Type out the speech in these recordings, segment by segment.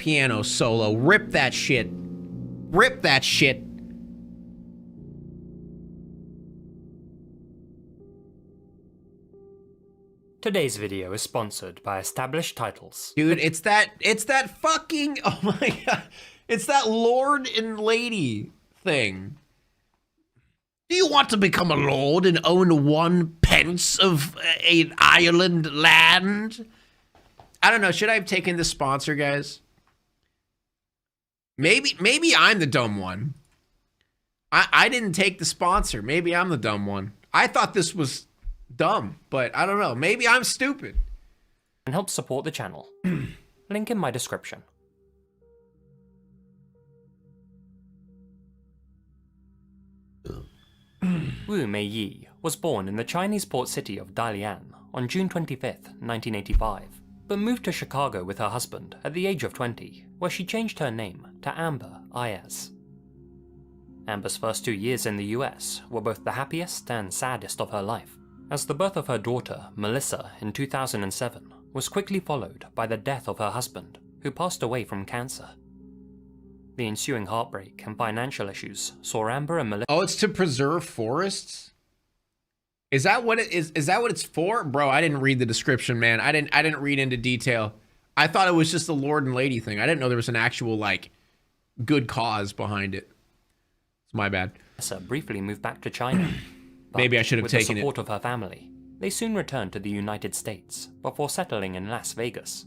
piano solo. Rip that shit. Rip that shit. Today's video is sponsored by Established Titles. Dude, it's that fucking, oh my god. It's that lord and lady thing. Do you want to become a lord and own 1 pence of an Ireland land? I don't know. Should I have taken the sponsor, guys? Maybe I'm the dumb one. I didn't take the sponsor. Maybe I'm the dumb one. I thought this was dumb, but I don't know. Maybe I'm stupid. And help support the channel. Link in my description. Wu Meiyi was born in the Chinese port city of Dalian on June 25th, 1985, but moved to Chicago with her husband at the age of 20, where she changed her name to Amber Ayaz. Amber's first 2 years in the US were both the happiest and saddest of her life, as the birth of her daughter, Melissa, in 2007 was quickly followed by the death of her husband, who passed away from cancer. The ensuing heartbreak and financial issues saw Amber and Melissa— Oh, it's to preserve forests? Is that what it is? Is that what it's for? Bro, I didn't read the description, man. I didn't read into detail. I thought it was just a lord and lady thing. I didn't know there was an actual, like, good cause behind it. It's my bad. Melissa briefly moved back to China. Maybe I should have taken it. With the support of her family, they soon returned to the United States before settling in Las Vegas.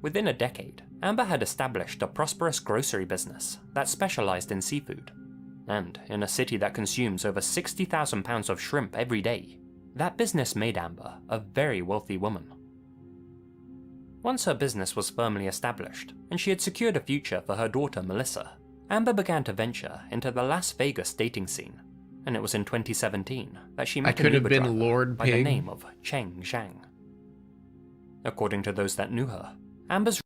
Within a decade, Amber had established a prosperous grocery business that specialized in seafood. And in a city that consumes over 60,000 pounds of shrimp every day, that business made Amber a very wealthy woman. Once her business was firmly established, and she had secured a future for her daughter Melissa, Amber began to venture into the Las Vegas dating scene, and it was in 2017 that she met a Uber driver by the name of Cheng Zhang. According to those that knew her, Amber's—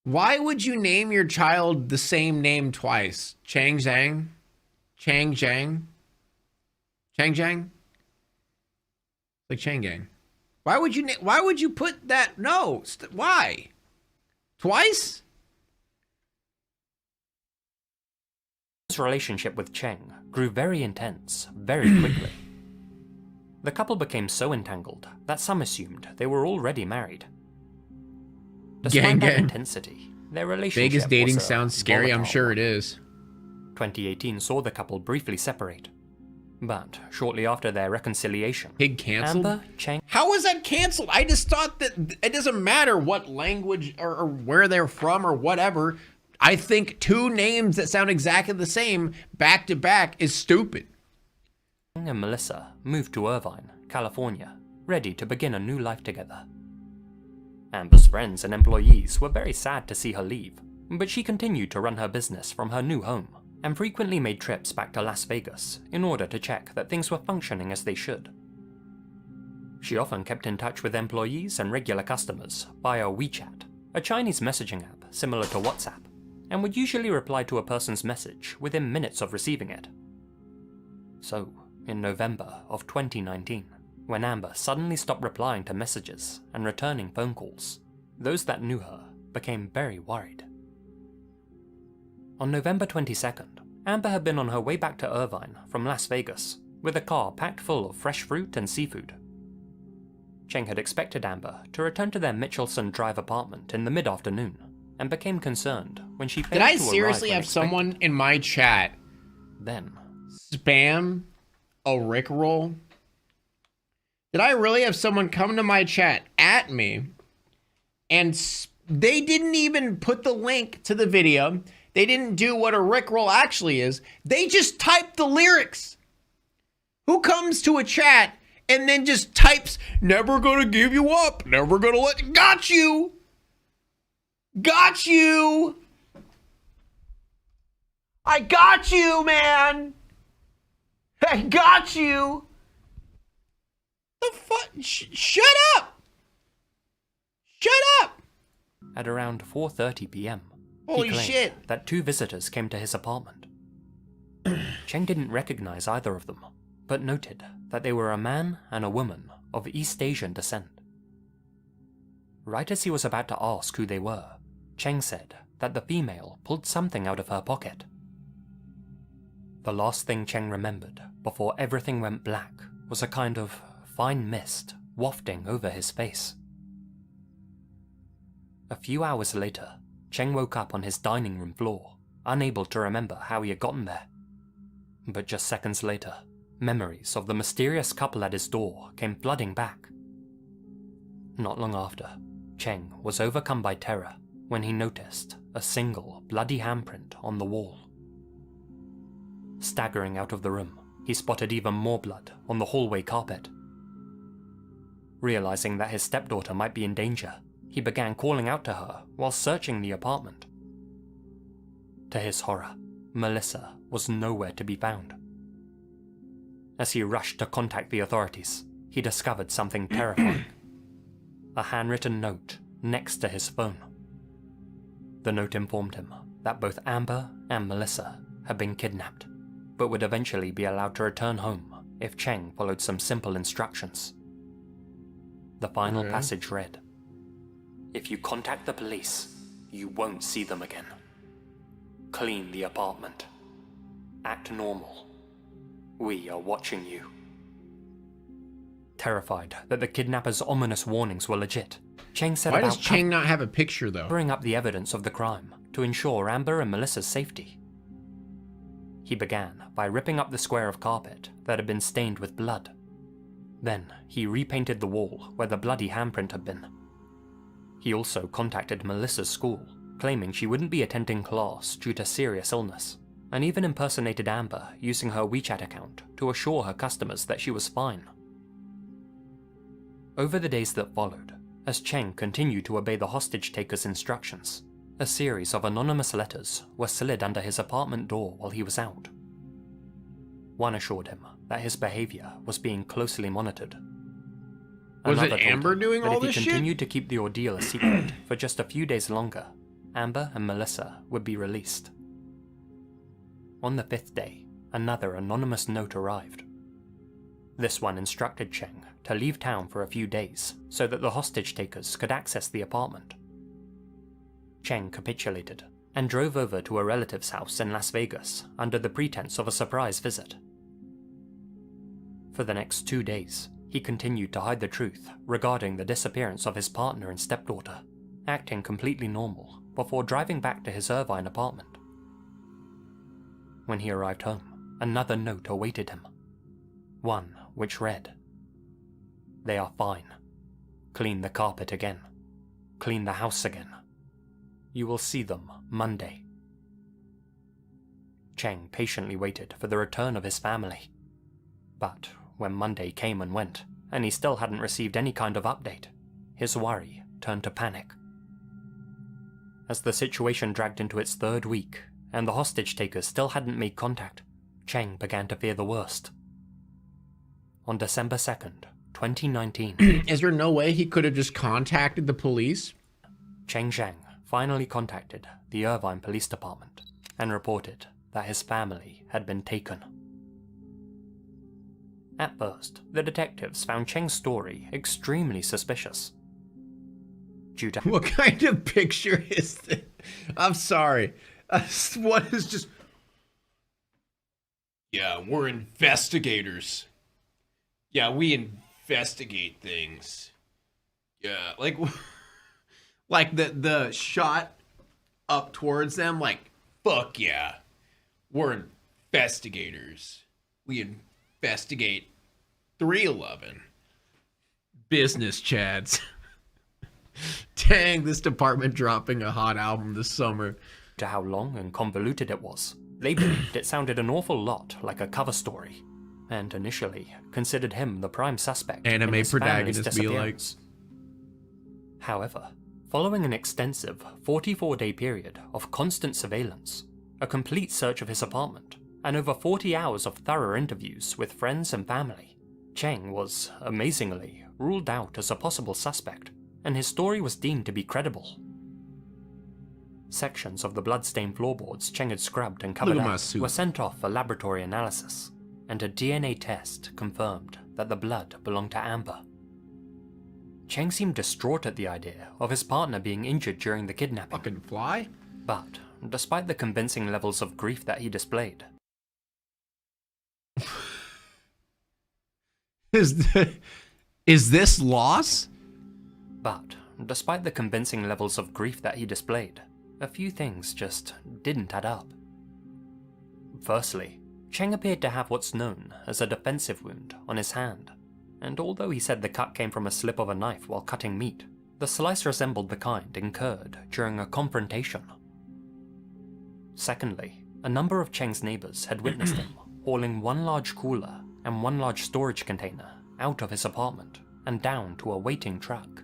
Why would you name your child the same name twice? Chang Zhang? Chang Zhang? Chang Zhang? Like Chang Gang. Why would you put that? No, why? Twice? His relationship with Cheng grew very intense very quickly. The couple became so entangled that some assumed they were already married. Despite that intensity, their relationship Vegas dating was sounds scary, I'm sure it is. 2018 saw the couple briefly separate, but shortly after their reconciliation, Pig canceled? Amber, Cheng— How was that canceled? I just thought that it doesn't matter what language or where they're from or whatever. I think 2 names that sound exactly the same back to back is stupid. Cheng and Melissa moved to Irvine, California, ready to begin a new life together. Amber's friends and employees were very sad to see her leave, but she continued to run her business from her new home, and frequently made trips back to Las Vegas in order to check that things were functioning as they should. She often kept in touch with employees and regular customers via WeChat, a Chinese messaging app similar to WhatsApp, and would usually reply to a person's message within minutes of receiving it. So, in November of 2019, when Amber suddenly stopped replying to messages and returning phone calls, those that knew her became very worried. On November 22nd, Amber had been on her way back to Irvine from Las Vegas with a car packed full of fresh fruit and seafood. Cheng had expected Amber to return to their Mitchelson Drive apartment in the mid-afternoon and became concerned when she failed to arrive. Did I seriously have someone in my chat then spam a Rickroll? Did I really have someone come to my chat at me and they didn't even put the link to the video? They didn't do what a Rickroll actually is. They just typed the lyrics. Who comes to a chat and then just types, "Never gonna give you up, never gonna let," got you. Got you. I got you, man. I got you. The fuck? Shut up. Shut up. At around 4:30 p.m., Holy he claimed shit. that 2 visitors came to his apartment. Cheng didn't recognize either of them, but noted that they were a man and a woman of East Asian descent. Right as he was about to ask who they were, Cheng said that the female pulled something out of her pocket. The last thing Cheng remembered before everything went black was a kind of fine mist wafting over his face. A few hours later, Cheng woke up on his dining room floor, unable to remember how he had gotten there. But just seconds later, memories of the mysterious couple at his door came flooding back. Not long after, Cheng was overcome by terror when he noticed a single bloody handprint on the wall. Staggering out of the room, he spotted even more blood on the hallway carpet. Realizing that his stepdaughter might be in danger, he began calling out to her while searching the apartment. To his horror, Melissa was nowhere to be found. As he rushed to contact the authorities, he discovered something terrifying. A handwritten note next to his phone. The note informed him that both Amber and Melissa had been kidnapped, but would eventually be allowed to return home if Cheng followed some simple instructions. The final passage read, "If you contact the police, you won't see them again. Clean the apartment. Act normal. We are watching you." Terrified that the kidnappers' ominous warnings were legit, Cheng set Why about does Cheng not have a picture, though? covering up the evidence of the crime to ensure Amber and Melissa's safety. He began by ripping up the square of carpet that had been stained with blood. Then he repainted the wall where the bloody handprint had been. He also contacted Melissa's school, claiming she wouldn't be attending class due to serious illness, and even impersonated Amber using her WeChat account to assure her customers that she was fine. Over the days that followed, as Cheng continued to obey the hostage-taker's instructions, a series of anonymous letters were slid under his apartment door while he was out. One assured him that his behavior was being closely monitored. Was Another it told Amber him doing that all if he this shit? continued to keep the ordeal a secret for just a few days longer, Amber and Melissa would be released. On the 5th day, another anonymous note arrived. This one instructed Cheng to leave town for a few days so that the hostage-takers could access the apartment. Cheng capitulated and drove over to a relative's house in Las Vegas under the pretense of a surprise visit. For the next 2 days, he continued to hide the truth regarding the disappearance of his partner and stepdaughter, acting completely normal before driving back to his Irvine apartment. When he arrived home, another note awaited him. One which read, "They are fine. Clean the carpet again. Clean the house again. You will see them Monday." Cheng patiently waited for the return of his family. But when Monday came and went, and he still hadn't received any kind of update, his worry turned to panic. As the situation dragged into its 3rd week, and the hostage-takers still hadn't made contact, Cheng began to fear the worst. On December 2nd, 2019... Is there no way he could have just contacted the police? Cheng Zhang finally contacted the Irvine Police Department and reported that his family had been taken. At first, the detectives found Cheng's story extremely suspicious. Due to What kind of picture is this? I'm sorry. What is just... Yeah, we're investigators. Yeah, we investigate things. Yeah, like the shot up towards them, like, fuck yeah. We're investigators. We investigate 311. Business chads. Dang, this department dropping a hot album this summer. to how long and convoluted it was, they believed it sounded an awful lot like a cover story, and initially considered him the prime suspect Anime in his family's protagonists be like. disappearance. However, following an extensive 44-day period of constant surveillance, a complete search of his apartment, and over 40 hours of thorough interviews with friends and family, Cheng was, amazingly, ruled out as a possible suspect, and his story was deemed to be credible. Sections of the blood-stained floorboards Cheng had scrubbed and covered up were sent off for laboratory analysis, and a DNA test confirmed that the blood belonged to Amber. Cheng seemed distraught at the idea of his partner being injured during the kidnapping. Fucking fly? But, despite the convincing levels of grief that he displayed, Is this loss? But, despite the convincing levels of grief that he displayed, a few things just didn't add up. Firstly, Cheng appeared to have what's known as a defensive wound on his hand, and although he said the cut came from a slip of a knife while cutting meat, the slice resembled the kind incurred during a confrontation. Secondly, a number of Cheng's neighbors had witnessed him hauling one large cooler and one large storage container out of his apartment and down to a waiting truck.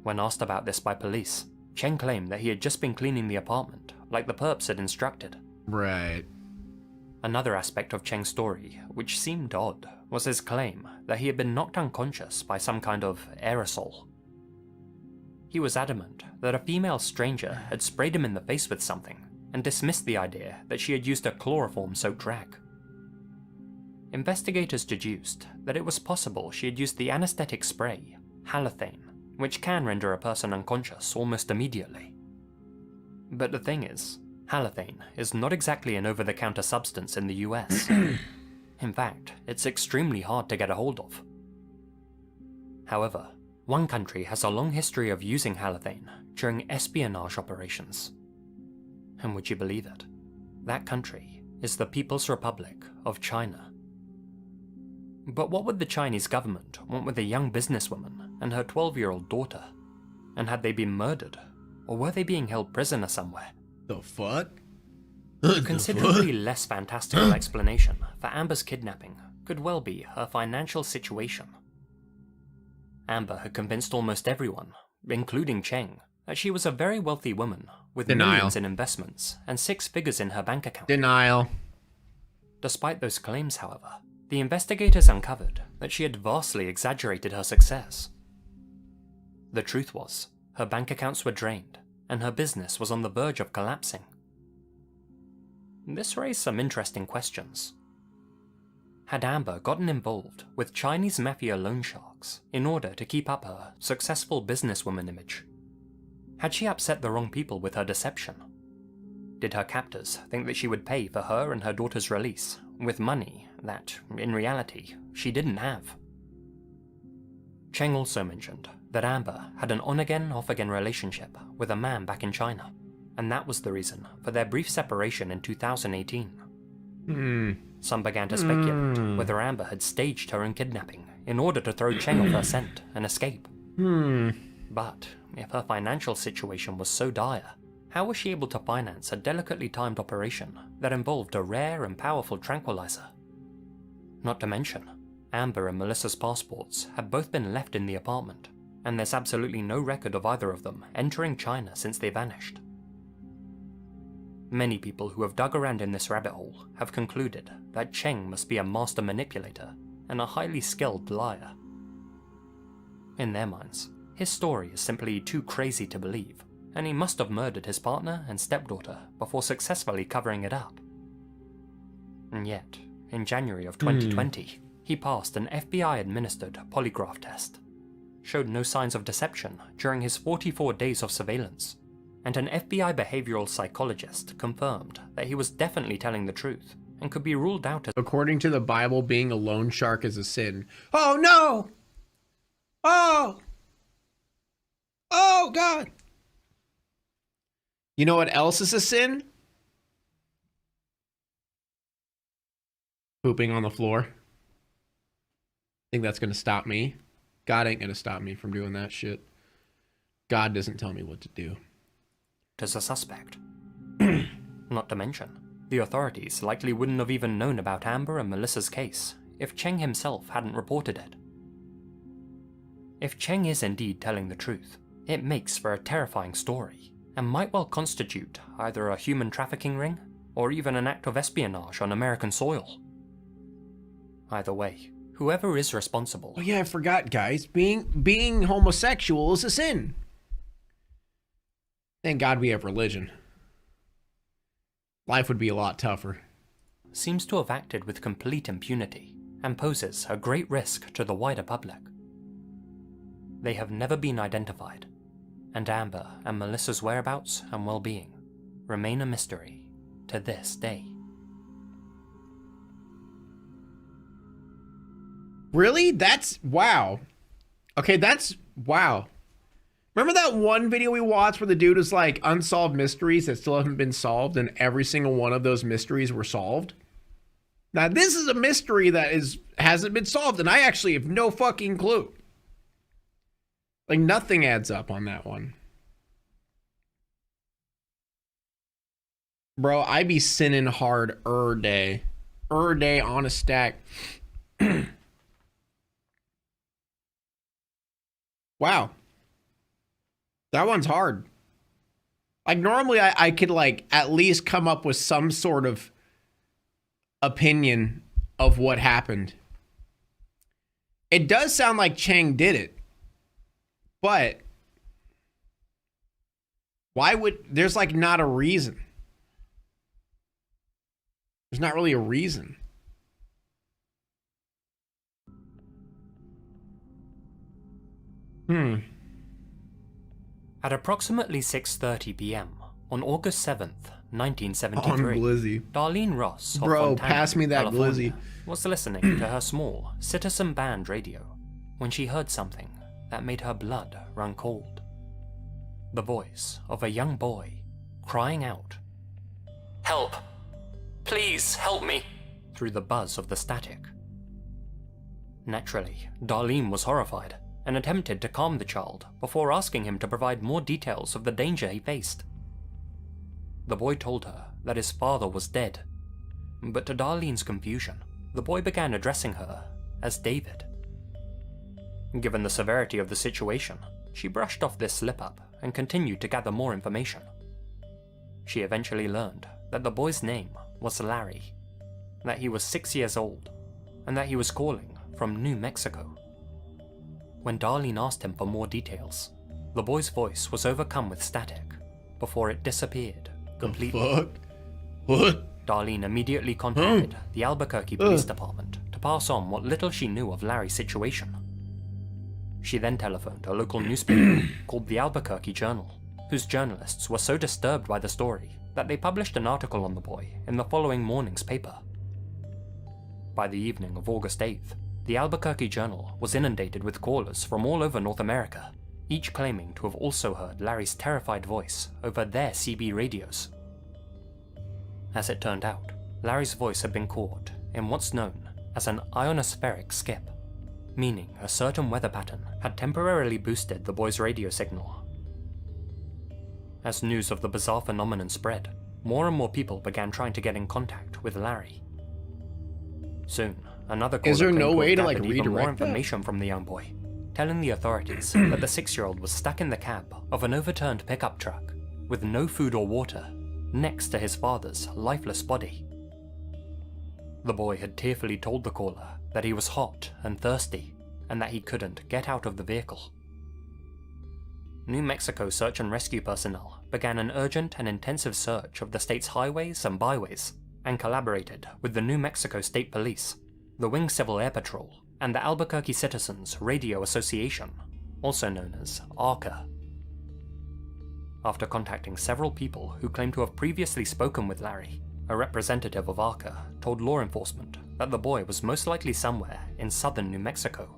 When asked about this by police, Cheng claimed that he had just been cleaning the apartment like the perps had instructed. Right. Another aspect of Cheng's story, which seemed odd, was his claim that he had been knocked unconscious by some kind of aerosol. He was adamant that a female stranger had sprayed him in the face with something and dismissed the idea that she had used a chloroform-soaked rag. Investigators deduced that it was possible she had used the anesthetic spray, halothane, which can render a person unconscious almost immediately. But the thing is, halothane is not exactly an over-the-counter substance in the US. In fact, it's extremely hard to get a hold of. However, one country has a long history of using halothane during espionage operations. And would you believe it? That country is the People's Republic of China. But what would the Chinese government want with a young businesswoman and her 12-year-old daughter? And had they been murdered? Or were they being held prisoner somewhere? The fuck? A considerably less fantastical explanation for Amber's kidnapping could well be her financial situation. Amber had convinced almost everyone, including Cheng, that she was a very wealthy woman with millions in investments and 6 figures in her bank account. Denial. Despite those claims, however, the investigators uncovered that she had vastly exaggerated her success. The truth was, her bank accounts were drained, and her business was on the verge of collapsing. This raised some interesting questions. Had Amber gotten involved with Chinese mafia loan sharks in order to keep up her successful businesswoman image? Had she upset the wrong people with her deception? Did her captors think that she would pay for her and her daughter's release with money that, in reality, she didn't have? Cheng also mentioned that Amber had an on-again, off-again relationship with a man back in China, and that was the reason for their brief separation in 2018. Some began to speculate whether Amber had staged her own kidnapping in order to throw Cheng off her scent and escape. But if her financial situation was so dire, how was she able to finance a delicately timed operation that involved a rare and powerful tranquilizer? Not to mention, Amber and Melissa's passports had both been left in the apartment, and there's absolutely no record of either of them entering China since they vanished. Many people who have dug around in this rabbit hole have concluded that Cheng must be a master manipulator and a highly skilled liar. In their minds, his story is simply too crazy to believe, and he must have murdered his partner and stepdaughter before successfully covering it up. And yet, in January of 2020, he passed an FBI-administered polygraph test, showed no signs of deception during his 44 days of surveillance, and an FBI behavioral psychologist confirmed that he was definitely telling the truth and could be ruled out as— According to the Bible, being a loan shark is a sin. Oh no! Oh! Oh God! You know what else is a sin? Pooping on the floor. Think that's gonna stop me? God ain't gonna stop me from doing that shit. God doesn't tell me what to do. as a suspect. Not to mention, the authorities likely wouldn't have even known about Amber and Melissa's case if Cheng himself hadn't reported it. If Cheng is indeed telling the truth, it makes for a terrifying story, and might well constitute either a human trafficking ring, or even an act of espionage on American soil. Either way, whoever is responsible— Oh yeah, I forgot, guys. Being homosexual is a sin. Thank God we have religion. Life would be a lot tougher. seems to have acted with complete impunity, and poses a great risk to the wider public. they have never been identified, and Amber and Melissa's whereabouts and well-being remain a mystery to this day. Really? That's wow. Okay, that's wow. Remember that one video we watched where the dude was like unsolved mysteries that still haven't been solved, and every single one of those mysteries were solved? Now this is a mystery that hasn't been solved, and I actually have no fucking clue. Like nothing adds up on that one. Bro, I be sinning hard day on a stack. Wow. That one's hard. Like normally I could like at least come up with some sort of opinion of what happened. It does sound like Chang did it, but why would, there's like not a reason. There's not really a reason. At approximately 6:30 p.m. on August 7th, 1973, On Glizzy. Darlene Ross of Bro, Fontana, pass me that California, Glizzy. was listening to her small citizen band radio when she heard something that made her blood run cold. The voice of a young boy crying out, "Help! Please help me!" through the buzz of the static. Naturally, Darlene was horrified and attempted to calm the child before asking him to provide more details of the danger he faced. The boy told her that his father was dead, but to Darlene's confusion, the boy began addressing her as David. Given the severity of the situation, she brushed off this slip-up and continued to gather more information. She eventually learned that the boy's name was Larry, that he was 6 years old, and that he was calling from New Mexico. When Darlene asked him for more details, the boy's voice was overcome with static before it disappeared completely. Fuck? What? Darlene immediately contacted the Albuquerque Police Department to pass on what little she knew of Larry's situation. She then telephoned a local newspaper called the Albuquerque Journal, whose journalists were so disturbed by the story that they published an article on the boy in the following morning's paper. By the evening of August 8th, the Albuquerque Journal was inundated with callers from all over North America, each claiming to have also heard Larry's terrified voice over their CB radios. As it turned out, Larry's voice had been caught in what's known as an ionospheric skip, meaning a certain weather pattern had temporarily boosted the boy's radio signal. As news of the bizarre phenomenon spread, more and more people began trying to get in contact with Larry. Soon, another caller Is there claimed no to way have to like gathered even more redirect that? information from the young boy, telling the authorities that the 6-year-old was stuck in the cab of an overturned pickup truck with no food or water next to his father's lifeless body. The boy had tearfully told the caller that he was hot and thirsty and that he couldn't get out of the vehicle. New Mexico search and rescue personnel began an urgent and intensive search of the state's highways and byways and collaborated with the New Mexico State Police, the Wing Civil Air Patrol, and the Albuquerque Citizens Radio Association, also known as ARCA. After contacting several people who claimed to have previously spoken with Larry, a representative of ARCA told law enforcement that the boy was most likely somewhere in southern New Mexico.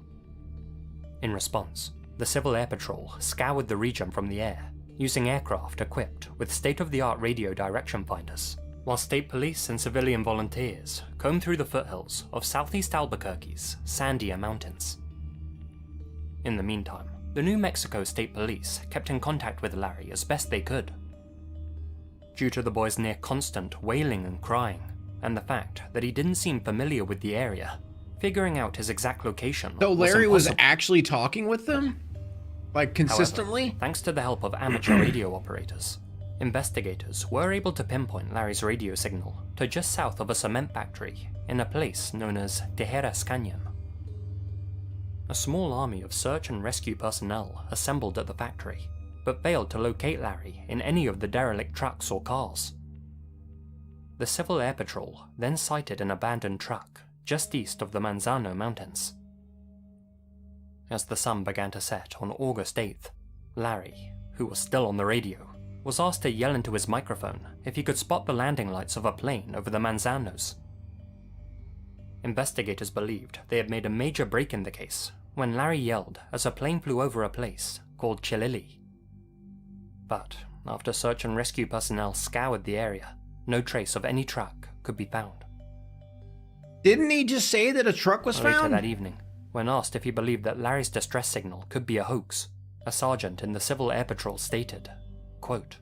In response, the Civil Air Patrol scoured the region from the air, using aircraft equipped with state-of-the-art radio direction finders, while state police and civilian volunteers combed through the foothills of southeast Albuquerque's sandier mountains. In the meantime, the New Mexico State Police kept in contact with Larry as best they could. Due to the boy's near constant wailing and crying, and the fact that he didn't seem familiar with the area, figuring out his exact location So was Larry was impossible. actually talking with them? Like consistently? However, thanks to the help of amateur radio operators, investigators were able to pinpoint Larry's radio signal to just south of a cement factory in a place known as Tijeras Canyon. A small army of search and rescue personnel assembled at the factory, but failed to locate Larry in any of the derelict trucks or cars. The Civil Air Patrol then sighted an abandoned truck just east of the Manzano Mountains. as the sun began to set on August 8th, Larry, who was still on the radio, was asked to yell into his microphone if he could spot the landing lights of a plane over the Manzanos. Investigators believed they had made a major break in the case when Larry yelled as a plane flew over a place called Chilili. But after search and rescue personnel scoured the area, no trace of any truck could be found. Didn't he just say that a truck was Later found? that evening, when asked if he believed that Larry's distress signal could be a hoax, a sergeant in the Civil Air Patrol stated, quote,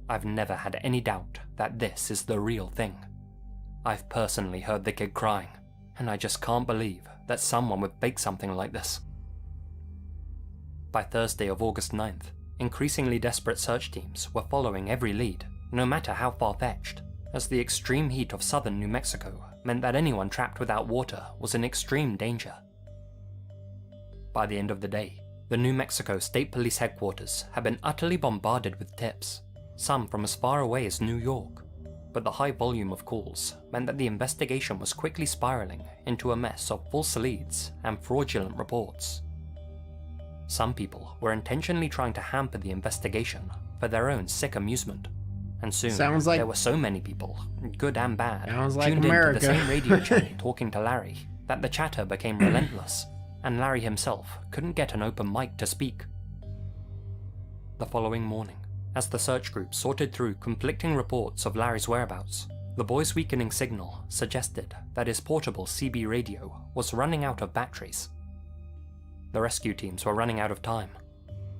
"I've never had any doubt that this is the real thing. I've personally heard the kid crying, and I just can't believe that someone would fake something like this." By Thursday of August 9th, increasingly desperate search teams were following every lead, no matter how far-fetched, as the extreme heat of southern New Mexico meant that anyone trapped without water was in extreme danger. By the end of the day, the New Mexico State Police headquarters had been utterly bombarded with tips, some from as far away as New York, but the high volume of calls meant that the investigation was quickly spiraling into a mess of false leads and fraudulent reports. Some people were intentionally trying to hamper the investigation for their own sick amusement, and soon there were so many people, good and bad, tuned into the same radio channel talking to Larry that the chatter became relentless, and Larry himself couldn't get an open mic to speak. The following morning, as the search group sorted through conflicting reports of Larry's whereabouts, the boy's weakening signal suggested that his portable CB radio was running out of batteries. The rescue teams were running out of time,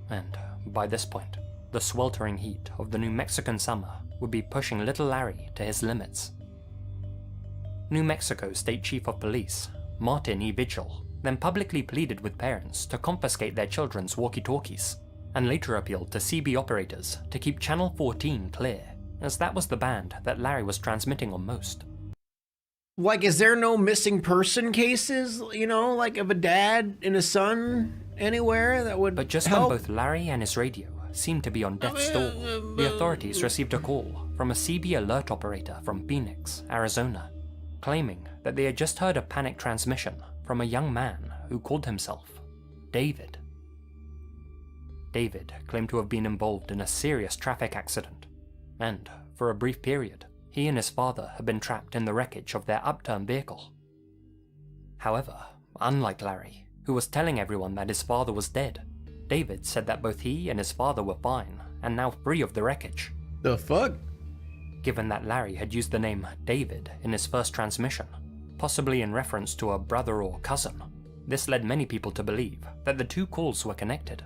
and by this point, the sweltering heat of the New Mexican summer would be pushing little Larry to his limits. New Mexico State Chief of Police, Martin E. Vigil, then publicly pleaded with parents to confiscate their children's walkie-talkies, and later appealed to CB operators to keep Channel 14 clear, as that was the band that Larry was transmitting on most. Like, is there no missing person cases, you know, like of a dad and a son anywhere that would But just help? when both Larry and his radio seemed to be on death's door, the authorities received a call from a CB alert operator from Phoenix, Arizona, claiming that they had just heard a panic transmission from a young man who called himself David. David claimed to have been involved in a serious traffic accident, and, for a brief period, he and his father had been trapped in the wreckage of their upturned vehicle. However, unlike Larry, who was telling everyone that his father was dead, David said that both he and his father were fine and now free of the wreckage. The fuck? Given that Larry had used the name David in his first transmission, possibly in reference to a brother or cousin, this led many people to believe that the two calls were connected.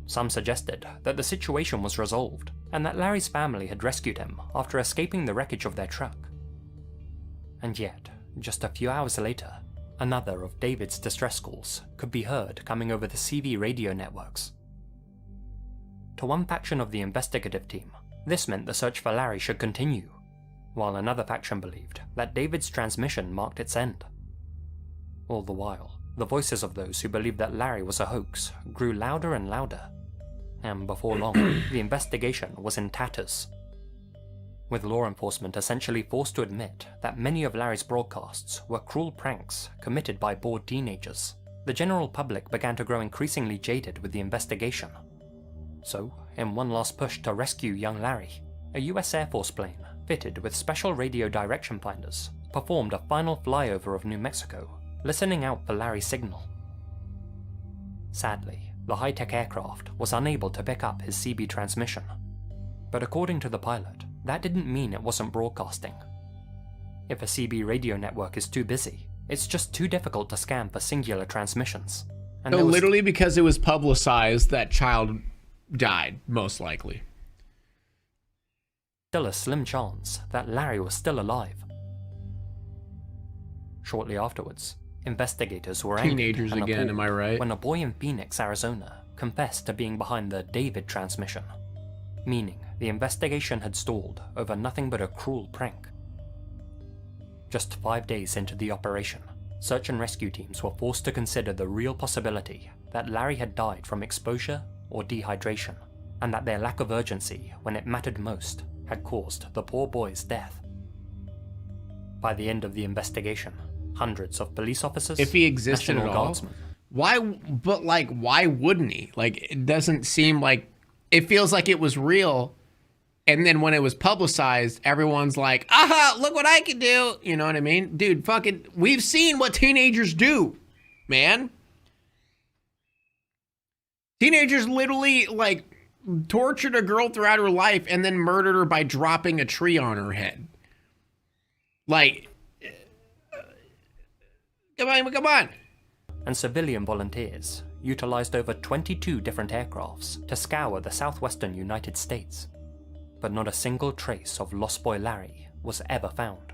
Some suggested that the situation was resolved and that Larry's family had rescued him after escaping the wreckage of their truck. And yet, just a few hours later, another of David's distress calls could be heard coming over the CV radio networks. To one faction of the investigative team, this meant the search for Larry should continue, while another faction believed that David's transmission marked its end. All the while, the voices of those who believed that Larry was a hoax grew louder and louder, and before long, the investigation was in tatters. With law enforcement essentially forced to admit that many of Larry's broadcasts were cruel pranks committed by bored teenagers, the general public began to grow increasingly jaded with the investigation. So, in one last push to rescue young Larry, a US Air Force plane, fitted with special radio direction finders, performed a final flyover of New Mexico, listening out for Larry's signal. Sadly, the high-tech aircraft was unable to pick up his CB transmission, but according to the pilot, that didn't mean it wasn't broadcasting. If a CB radio network is too busy, it's just too difficult to scan for singular transmissions. And So literally because it was publicized, that child died, most likely. Still a slim chance that Larry was still alive. Shortly afterwards, investigators were angry Teenagers and again, am I right? when a boy in Phoenix, Arizona, confessed to being behind the David transmission, meaning the investigation had stalled over nothing but a cruel prank. Just 5 days into the operation, search and rescue teams were forced to consider the real possibility that Larry had died from exposure or dehydration, and that their lack of urgency when it mattered most had caused the poor boy's death. By the end of the investigation, hundreds of police officers, If he existed National at all? Guardsmen, Why? But like, why wouldn't he? Like, it doesn't seem like, it feels like it was real. And then when it was publicized, everyone's like, aha, look what I can do. You know what I mean? Dude, fucking, we've seen what teenagers do, man. Teenagers literally, like, tortured a girl throughout her life and then murdered her by dropping a tree on her head. Like, come on. And civilian volunteers utilized over 22 different aircrafts to scour the southwestern United States. But not a single trace of Lost Boy Larry was ever found.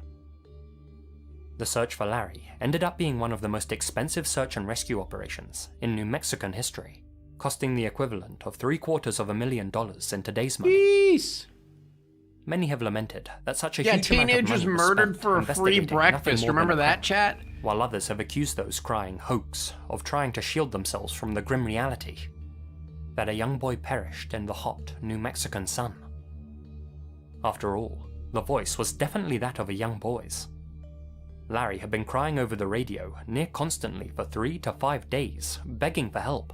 The search for Larry ended up being one of the most expensive search and rescue operations in New Mexican history, costing the equivalent of $750,000 in today's money. Jeez. Many have lamented that such a huge teenagers amount of money was murdered spent for a free investigating breakfast. nothing more Remember than a that, prank, chat? while others have accused those crying hoax of trying to shield themselves from the grim reality that a young boy perished in the hot New Mexican sun. After all, the voice was definitely that of a young boy's. Larry had been crying over the radio near constantly for 3 to 5 days, begging for help.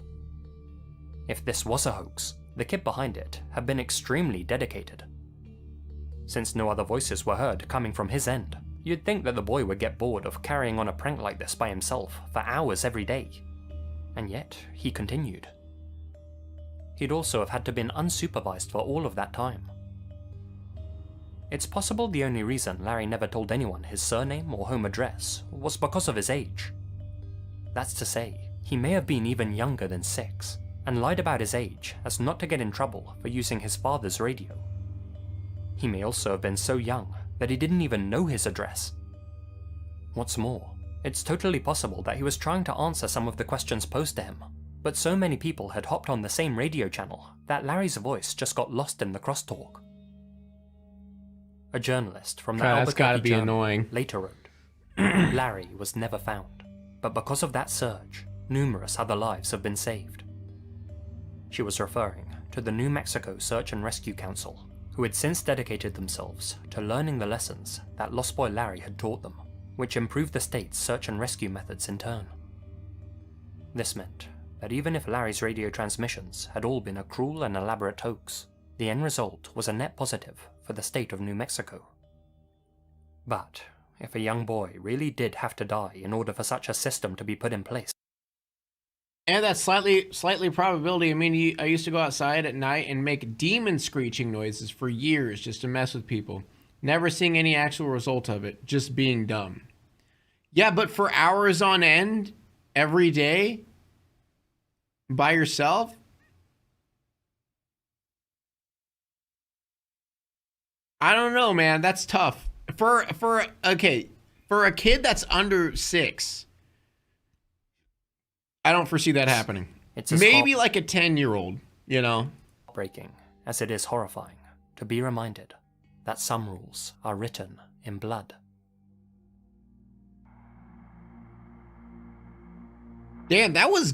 If this was a hoax, the kid behind it had been extremely dedicated. Since no other voices were heard coming from his end, you'd think that the boy would get bored of carrying on a prank like this by himself for hours every day. And yet, he continued. He'd also have had to been unsupervised for all of that time. It's possible the only reason Larry never told anyone his surname or home address was because of his age. That's to say, he may have been even younger than 6, and lied about his age as not to get in trouble for using his father's radio. He may also have been so young that he didn't even know his address. What's more, it's totally possible that he was trying to answer some of the questions posed to him, but so many people had hopped on the same radio channel that Larry's voice just got lost in the crosstalk. A journalist from the Albuquerque Journal later wrote, Larry was never found, but because of that surge, numerous other lives have been saved. She was referring to the New Mexico Search and Rescue Council, who had since dedicated themselves to learning the lessons that Lost Boy Larry had taught them, which improved the state's search and rescue methods in turn. This meant that even if Larry's radio transmissions had all been a cruel and elaborate hoax, the end result was a net positive for the state of New Mexico. But if a young boy really did have to die in order for such a system to be put in place, and that's slightly probability. I mean, I used to go outside at night and make demon screeching noises for years just to mess with people. Never seeing any actual result of it, just being dumb. Yeah, but for hours on end, every day, by yourself? I don't know, man. That's tough. For a kid that's under 6, I don't foresee that happening. It's maybe like a 10-year-old, you know? Breaking, as it is horrifying, to be reminded that some rules are written in blood. Damn, that was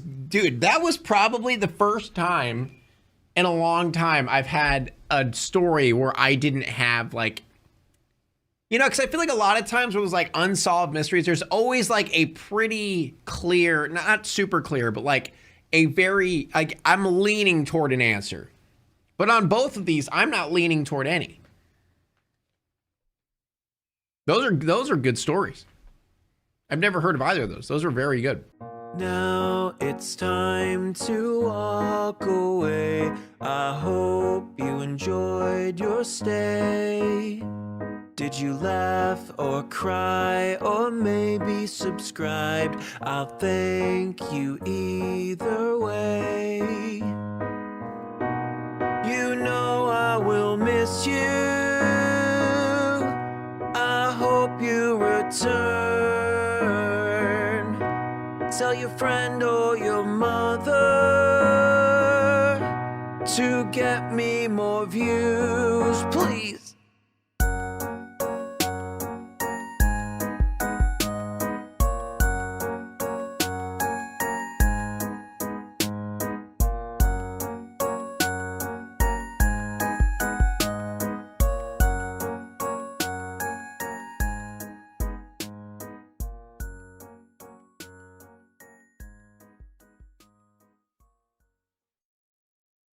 probably the first time in a long time I've had a story where I didn't have, like, you know, because I feel like a lot of times when it was like unsolved mysteries, there's always like a pretty clear, not super clear, but like a very, like, I'm leaning toward an answer. But on both of these, I'm not leaning toward any. Those are good stories. I've never heard of either of those. Those are very good. Now it's time to walk away. I hope you enjoyed your stay. Did you laugh or cry or maybe subscribed? I'll thank you either way. You know I will miss you. I hope you return. Tell your friend or your mother to get me more views, please.